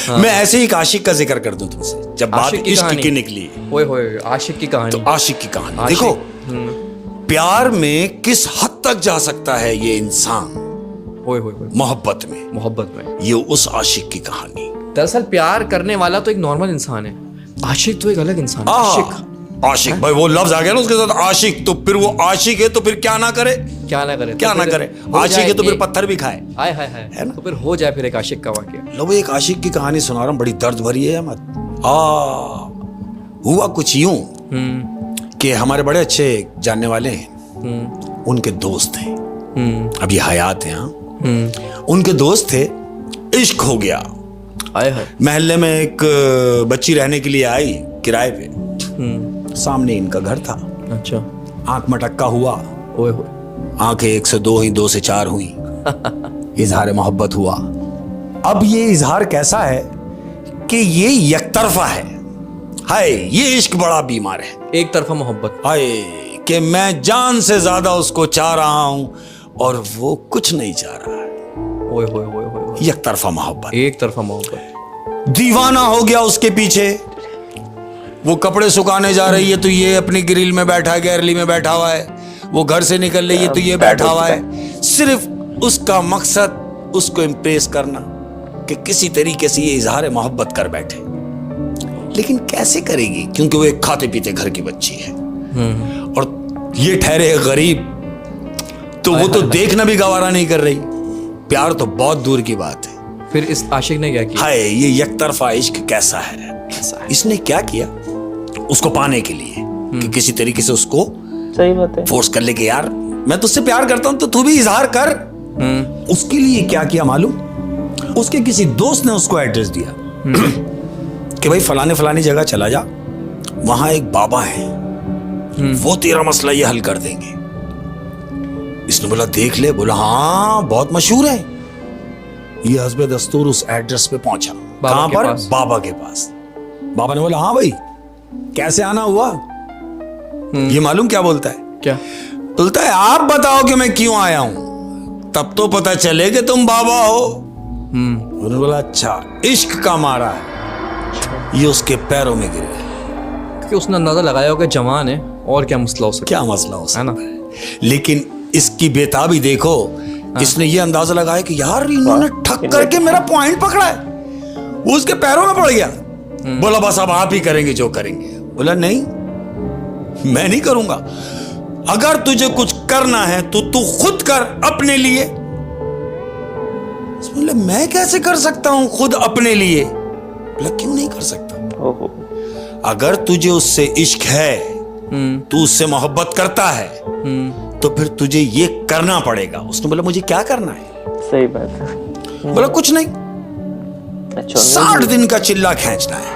हाँ। मैं ऐसे ही एक आशिक का जिक्र कर दूं तुमसे, जब बात इश्क की निकली। ओए होए, आशिक की कहानी। तो आशिक की कहानी देखो, प्यार में किस हद तक जा सकता है ये इंसान, ओए होए, मोहब्बत में ये उस आशिक की कहानी। दरअसल प्यार करने वाला तो एक नॉर्मल इंसान है, आशिक तो एक अलग इंसान है। आशिक भाई, वो लफ्ज आ गया ना उसके साथ, आशिक। तो फिर वो आशिक है तो फिर क्या ना करे, आशिक है तो फिर पत्थर भी खाए। हाय हाय हाय, है ना? तो फिर हो जाए फिर एक आशिक का वाकया। लो, एक आशिक की कहानी सुना रहा हूँ, बड़ी दर्द भरी है मत। हुआ कुछ यूं कि हमारे बड़े अच्छे जानने वाले हैं, उनके दोस्त हैं, अभी हयात हैं। उनके दोस्त थे, इश्क हो गया। महल्ले में एक बच्ची रहने के लिए आई किराए पे, सामने इनका घर था। अच्छा। आंख मटक्का हुआ, ओए होए, आंखें 1 से 2 हुई, 2 से 4 हुई। इजहार मोहब्बत हुआ। अब ये इजहार कैसा है कि ये यकतरफा है। हाय, ये इश्क बड़ा बीमार है, एक तरफा मोहब्बत। हाय कि मैं जान से ज्यादा उसको चाह रहा हूं और वो कुछ नहीं चाह रहा है। ओए होए होए होए, एक तरफा मोहब्बत, एक तरफा मोहब्बत। दीवाना हो गया उसके पीछे। वो कपड़े सुखाने जा रही है तो ये अपनी ग्रिल में बैठा है, गैलरी में बैठा हुआ है। वो घर से निकल रही है तो ये बैठा हुआ है। सिर्फ उसका मकसद उसको इम्प्रेस करना कि किसी तरीके से ये इजहार मोहब्बत कर बैठे। लेकिन कैसे करेगी, क्योंकि वो एक खाते पीते घर की बच्ची है और ये ठहरे गरीब, तो वो तो देखना भी गवारा नहीं कर रही। प्यार तो बहुत दूर की बात है। फिर इस आशिक ने क्या किया? हाय, ये यकतरफा इश्क कैसा है। इसने क्या किया, उसको पाने के लिए कि किसी तरीके से उसको, सही बात है, फोर्स कर ले कि यार मैं तुझसे प्यार करता हूं तो तू भी इजहार कर। उसके लिए क्या किया मालूम, उसके किसी दोस्त ने उसको एड्रेस दिया कि भाई फलाने जगह चला जा, वहां एक बाबा है, वो तेरा मसला ये हल कर देंगे। इसने बोला देख ले। बोला हाँ, बहुत मशहूर है। ये हस्बे दस्तूर उस एड्रेस पे पहुंचा। कहां पर? बाबा के पास। बाबा ने बोला हाँ भाई, कैसे आना हुआ? ये मालूम क्या बोलता है? क्या बोलता है? आप बताओ कि मैं क्यों आया हूं, तब तो पता चले कि तुम बाबा हो। उन्होंने बोला अच्छा, इश्क का मारा है। ये उसके पैरों में गिरे क्योंकि उसने अंदाजा लगाया होगा जवान है, और क्या मसला हो सकता, क्या मसला हो सकता है। लेकिन इसकी बेताबी देखो। इसने ये अंदाजा लगाया कि यार इन्होंने ठक करके मेरा पॉइंट पकड़ा है। वो उसके पैरों में पड़ गया। बोला बस अब आप ही करेंगे जो करेंगे। बोला नहीं, मैं नहीं करूंगा। अगर तुझे कुछ करना है तो तू खुद कर अपने लिए। बोला मैं कैसे कर सकता हूं खुद अपने लिए? बोला क्यों नहीं कर सकता? अगर तुझे उससे इश्क है, तू उससे मोहब्बत करता है, तो फिर तुझे ये करना पड़ेगा। उसने बोला मुझे क्या करना है? सही बात है। बोला कुछ नहीं, 60 दिन का चिल्ला खींचना है,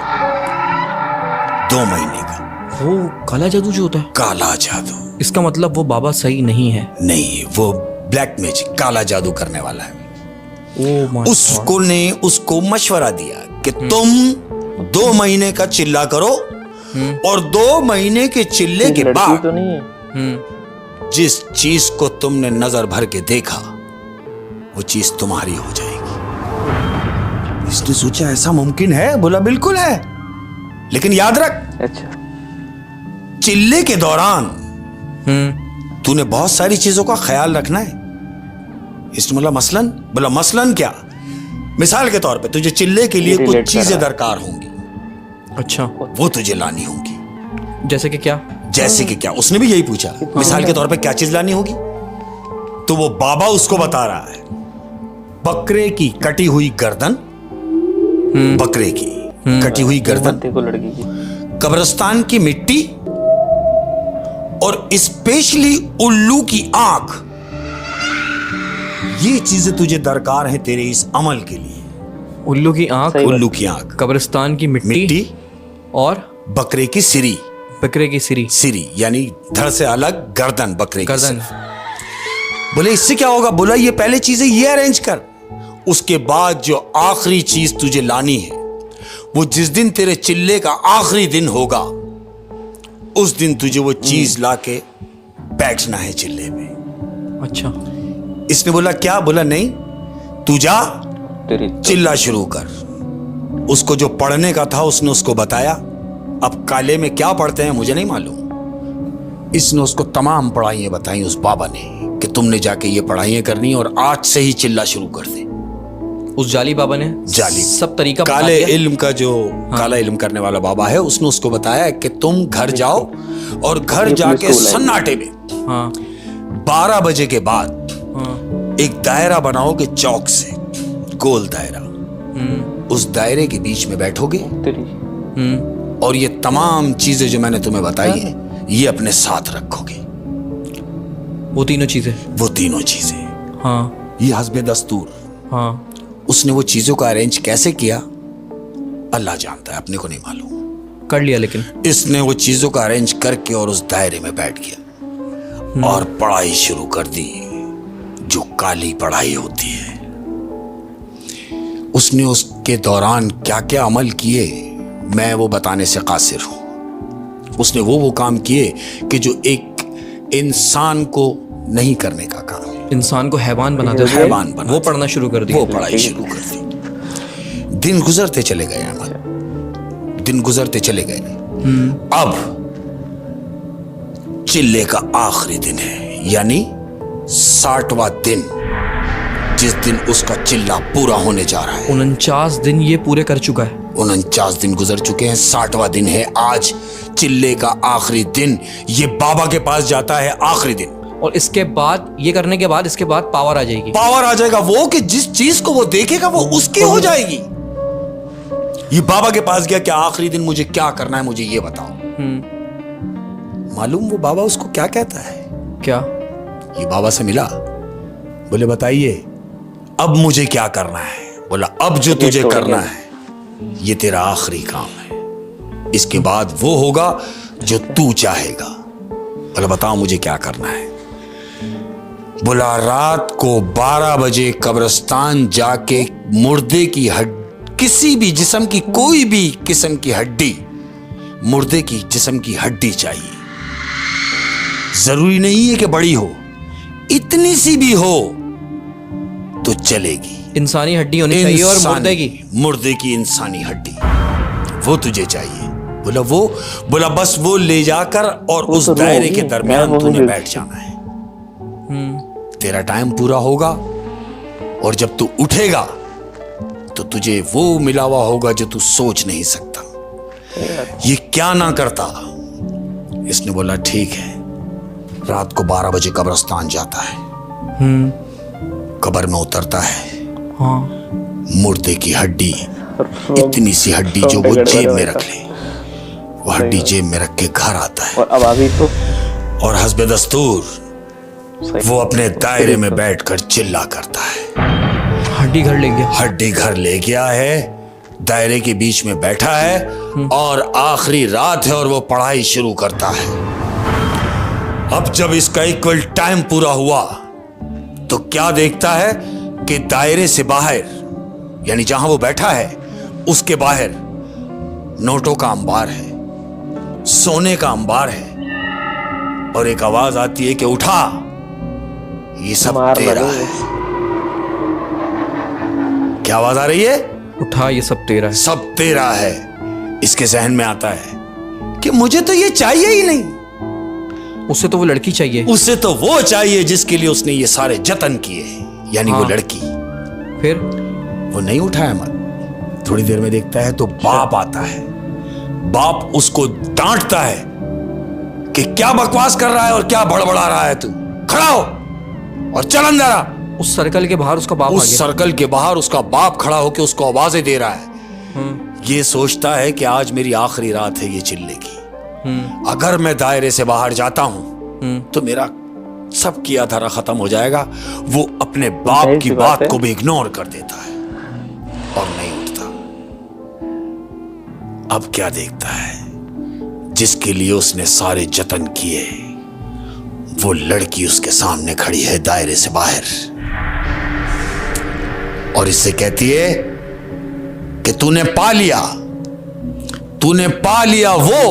2 महीने का। वो काला जादू जो होता है? काला जादू। इसका मतलब वो बाबा सही नहीं है? नहीं, वो ब्लैक मैजिक, काला जादू करने वाला है। उसको ने उसको मशवरा दिया कि तुम 2 महीने का चिल्ला करो और 2 महीने के चिल्ले के बाद तो नहीं है। जिस चीज को तुमने नजर भर के देखा वो चीज तुम्हारी हो जाएगी। इसने सोचा ऐसा मुमकिन है? बोला बिल्कुल है, लेकिन याद रख, अच्छा, चिल्ले के दौरान तूने बहुत सारी चीजों का ख्याल रखना है। इसने बोला मसलन? बोला मसलन क्या? मिसाल के तौर पे तुझे चिल्ले के लिए कुछ चीजें दरकार होंगी। अच्छा, वो तुझे लानी होंगी। जैसे कि क्या? जैसे कि क्या? उसने भी यही पूछा, मिसाल के तौर पे क्या चीज लानी होगी? तो वो बाबा उसको बता रहा है, बकरे की कटी हुई गर्दन, बकरे की कटी हुई गर्दन, लड़की की, कब्रिस्तान की मिट्टी और स्पेशली उल्लू की आंख। ये चीजें तुझे दरकार है तेरे इस अमल के लिए। उल्लू की आंख, उल्लू की आंख, कब्रिस्तान की मिट्टी और बकरे की सिरी। बकरे की सिरी यानी धड़ से अलग गर्दन, बकरे की गर्दन। बोले इससे क्या होगा? बोला ये पहले चीजें ये अरेंज कर, उसके बाद जो आखिरी चीज तुझे लानी है, वो जिस दिन तेरे चिल्ले का आखिरी दिन होगा, उस दिन तुझे वो चीज लाके बैठना है चिल्ले पे। अच्छा। इसने बोला क्या? बोला नहीं, तू जा चिल्ला शुरू कर। उसको जो पढ़ने का था उसने उसको बताया। अब काले में क्या पढ़ते हैं मुझे नहीं मालूम। इसने उसको तमाम पढ़ाइयाँ बताई उस बाबा ने कि तुमने जाके ये पढ़ाइयाँ करनी और आज से ही चिल्ला शुरू कर दे। उस जाली बाबा ने जाली सब तरीका बता काले दिया। इल्म का जो काला इल्म करने वाला बाबा है उसने उसको बताया कि तुम घर जाओ और घर जाके सन्नाटे में हाँ 12 बजे के बाद हाँ एक दायरा बनाओगे चौक से, गोल दायरा। उस दायरे के बीच में बैठोगे और ये तमाम चीजें जो मैंने तुम्हें बताई है ये अपने साथ रखोगे। वो तीनों चीजें। वो तीनों चीजें हाँ ये हस्बे दस्तूर। हाँ उसने वो चीजों का अरेंज कैसे किया अल्लाह जानता है, अपने को नहीं मालूम। कर लिया लेकिन इसने वो चीजों का अरेंज करके और उस दायरे में बैठ गया और पढ़ाई शुरू कर दी, जो काली पढ़ाई होती है। उसने उसके दौरान क्या क्या अमल किए मैं वो बताने से कासिर हूं। उसने वो काम किए कि जो एक इंसान को नहीं करने का काम है। इंसान को हैवान बना दे, हैवान बना वो दे। पढ़ना शुरू कर दिया। वो पढ़ाई शुरू कर दी। दिन गुजरते चले गए अहमद, दिन गुजरते चले गए। अब चिल्ले का आखिरी दिन है, यानी 60वां दिन, जिस दिन उसका चिल्ला पूरा होने जा रहा है। 49 दिन ये पूरे कर चुका है। 49 दिन गुजर चुके हैं, 60वां दिन है आज, चिल्ले का आखिरी दिन। ये बाबा के पास जाता है आखिरी दिन, और इसके बाद ये करने के बाद इसके बाद पावर आ जाएगी। पावर आ जाएगा वो कि जिस चीज को वो देखेगा वो उसकी हो जाएगी। ये बाबा के पास गया कि आखिरी दिन मुझे क्या करना है, मुझे ये बताओ। मालूम वो बाबा उसको क्या कहता है? क्या? ये बाबा से मिला, बोले बताइए अब मुझे क्या करना है? बोला अब जो तुझे करना है ये तेरा आखिरी काम है, इसके बाद वो होगा जो तू चाहेगा। बोला बताओ मुझे क्या करना है? बोला रात को 12 बजे कब्रिस्तान जाके मुर्दे की किसी भी जिस्म की कोई भी किस्म की हड्डी, मुर्दे की जिस्म की हड्डी चाहिए। जरूरी नहीं है कि बड़ी हो, इतनी सी भी हो तो चलेगी। इंसानी हड्डी होनी चाहिए और मुर्दे की इंसानी हड्डी वो तुझे चाहिए। बोला बस वो ले जाकर और उस दायरे के दरमियान तूने बैठ जाना है। तेरा टाइम पूरा होगा और जब तू उठेगा तो तुझे वो मिला हुआ होगा जो तू सोच नहीं सकता। ये क्या ना करता? इसने बोला ठीक है। रात को 12 बजे कब्रिस्तान जाता है, कब्र में उतरता है। हाँ। मुर्दे की हड्डी, इतनी सी हड्डी जो वो जेब में रख ले, वो हड्डी जेब में रख के घर आता है। और अब अभी तो और हस्बे दस्तूर वो अपने दायरे में बैठकर चिल्ला करता है। हड्डी घर ले गया। हड्डी घर ले गया है, दायरे के बीच में बैठा है और आखिरी रात है और वो पढ़ाई शुरू करता है। अब जब इसका इक्वल टाइम पूरा हुआ तो क्या देखता है कि दायरे से बाहर, यानी जहां वो बैठा है उसके बाहर नोटों का अंबार है, सोने का अंबार है, और एक आवाज आती है कि उठा, ये सब तेरा है। क्या आवाज आ रही है? उठा, ये सब तेरा है। सब तेरा है। इसके जहन में आता है कि मुझे तो ये चाहिए ही नहीं। उससे तो वो लड़की चाहिए। उसे तो वो चाहिए जिसके लिए उसने ये सारे जतन किए, यानी वो लड़की। फिर वो नहीं उठाया मत। थोड़ी देर में देखता है तो बाप आता है। बाप उसको डांटता है कि क्या बकवास कर रहा है और क्या बड़बड़ा रहा है तू, खड़ा हो और चल अंदर आ। उस सर्कल के बाहर उसका बाप आ गया। सर्कल के बाहर उसका बाप खड़ा होकर उसको आवाजें दे रहा है। ये सोचता है कि आज मेरी आखिरी रात है ये चिल्ले की। अगर मैं दायरे से बाहर जाता हूं तो मेरा सब किया धरा खत्म हो जाएगा। वो अपने बाप की बात को भी इग्नोर कर देता है और नहीं उठता। अब क्या देखता है? जिसके लिए उसने सारे जतन किए वो लड़की उसके सामने खड़ी है दायरे से बाहर, और इससे कहती है कि तूने पा लिया वो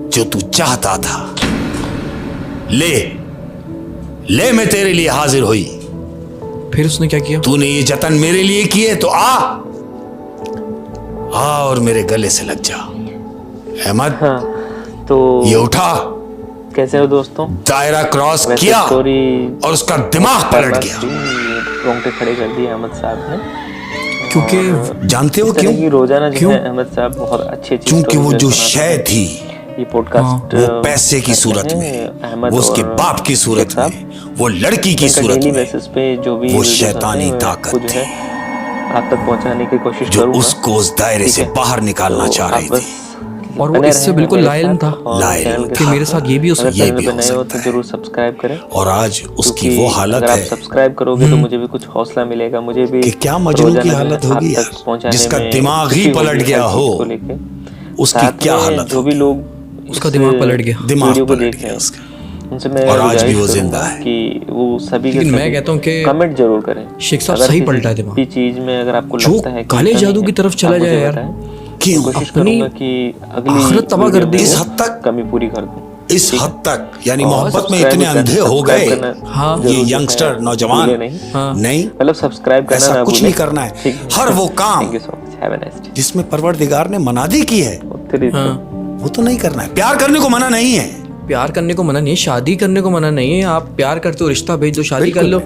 जो तू चाहता था। ले मैं तेरे लिए हाजिर हुई। फिर उसने क्या किया? तूने ये जतन मेरे लिए किए तो आ, आ और मेरे गले से लग जा। अहमद हाँ तो ये उठा, कैसे हो दोस्तों? दायरा क्रॉस वैसे किया स्टोरी और उसका दिमाग पलट गया। रोंगटे खड़े कर दिए अहमद साहब ने, क्योंकि जानते हो इस तरह क्यों? की रोजाना जो क्यों? है अहमद साहब बहुत अच्छी क्योंकि वो जो शय थी ये पॉडकास्ट वो पैसे की सूरत में, वो उसके बाप की सूरत में, वो लड़की की सूरत डेली में, बेसिस पे जो भी वो वीडियोस आते शैतानी हैं, ताकत वो जो है आप तक पहुंचाने की कोशिश जो करूंगा। उसको उस दायरे से बाहर निकालना चाह रही थी। और वो इससे बिल्कुल लाइल था कि मेरे साथ ये भी हो सकता ये चैनल भी पे हो नए हो सकता तो जरूर सब्सक्राइब करें, और आज उसकी क्योंकि वो हालत अगर आप है सब्सक्राइब करोगे तो मुझे भी कुछ हौसला मिलेगा, मुझे भी कि क्या मजनू की रोजाना हालत आप होगी तक यार, पहुंचाने जिसका में दिमाग खुशी ही पलट होगी गया हर हो, चीज को लेके। उसकी साथ क्या में हालत जो भी होगी। लोग उसका इस दिमाग पलट गया, दिमाग वीडियो को पलट देख गया रहे उसका। हैं, उनसे मैं और आज भी वो गुजारिश जिंदा करूंगा है। कि वो सभी के लेकिन मैं सभी कहता हूं कि कमेंट जरूर करें। शेख साहब अगर सही किसी पलटा है दिमाग। भी चीज में अगर आपको जो लगता है कि काले कमी जादू है, की तरफ चला आप मुझे जाए यार। बताएं। क्यों? कोशिश अपनी करूंगा कि अगली आखिरत तबाह कर वीडियो दी में इस वो। हद तक, कमी पूरी कर दूं। इस हद तक, यानी और मोहब्बत में सब्सक्राइब इतने करना- अंधे हो सब्सक्राइब गए करना हाँ। ये जरूर जो यंगस्टर है नौजवान। भूले नहीं। हाँ। नहीं, मतलब सब्सक्राइब करना ऐसा ना कुछ भूलें। नहीं करना है। ठीक हर वो काम thank you so much, have a nice day. जिसमें परवरदिगार ने मनादी की है हाँ। वो तो नहीं करना है। प्यार करने को मना नहीं है, प्यार करने को मना नहीं है, शादी करने को मना नहीं है। आप प्यार करते हो रिश्ता भेज दो, शादी कर लो।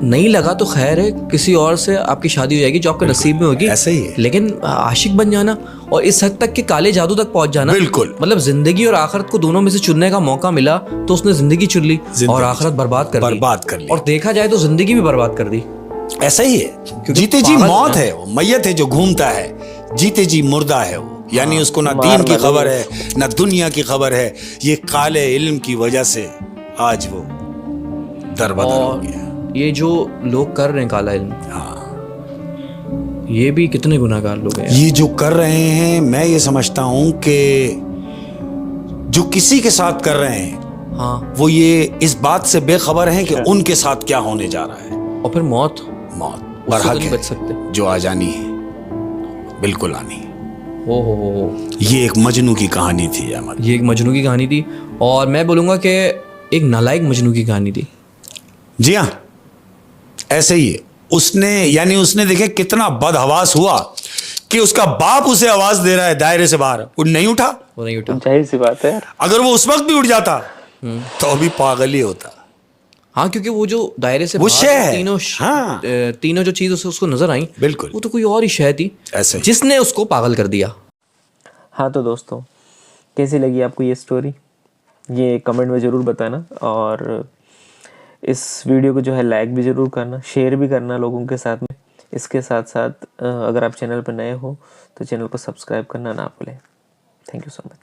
नहीं लगा तो खैर है, किसी और से आपकी शादी हो जाएगी जो आपके नसीब में होगी। ऐसे ही है। लेकिन आशिक बन जाना और इस हद तक कि काले जादू तक पहुंच जाना, बिल्कुल। मतलब जिंदगी और आखिरत को दोनों में से चुनने का मौका मिला तो उसने जिंदगी चुन ली और आखिरत बर्बाद कर ली। और देखा जाए तो जिंदगी भी बर्बाद कर दी। ऐसा ही है। जीते जी पागल मौत है। है, वो मैयत है जो घूमता है, जीते जी मुर्दा है वो। यानी उसको ना दीन की खबर है ना दुनिया की खबर है। ये काले इल्म की वजह से आज वो दरबदर हो गया। ये जो लोग कर रहे हैं काला इल्म, हाँ, ये भी कितने गुनाहगार लोग हैं। ये जो कर रहे हैं, मैं ये समझता हूं कि जो किसी के साथ कर रहे हैं हाँ। वो ये इस बात से बेखबर हैं कि उनके साथ क्या होने जा रहा है। और फिर मौत मौत उससे बरहक तो नहीं है, बच सकते। जो आ जानी है, बिल्कुल आनी है। हो। ये एक मजनू की कहानी थी अहमद। ये एक मजनू की कहानी थी और मैं बोलूंगा कि एक नालायक मजनू की कहानी थी। जी हाँ, ऐसे ही है। उसने देखे कितना बदहवास हुआ कि उसका बाप उसे आवाज दे रहा है दायरे से बाहर, वो नहीं उठा। वो नहीं उठा। जाहिर सी बात है यार। अगर वो उस वक्त भी उठ जाता तो अभी पागल ही होता। हाँ, क्योंकि वो जो दायरे से वो बाहर शय है। हाँ। तीनों जो चीज उसको नजर आई, बिल्कुल। वो तो कोई और ही शय थी ऐसे ही। जिसने उसको पागल कर दिया। हाँ तो दोस्तों, कैसी लगी आपको ये स्टोरी, ये कमेंट में ज़रूर बताना। और इस वीडियो को जो है लाइक भी ज़रूर करना, शेयर भी करना लोगों के साथ में। इसके साथ साथ अगर आप चैनल पर नए हो तो चैनल को सब्सक्राइब करना ना भूलें। Thank you so much.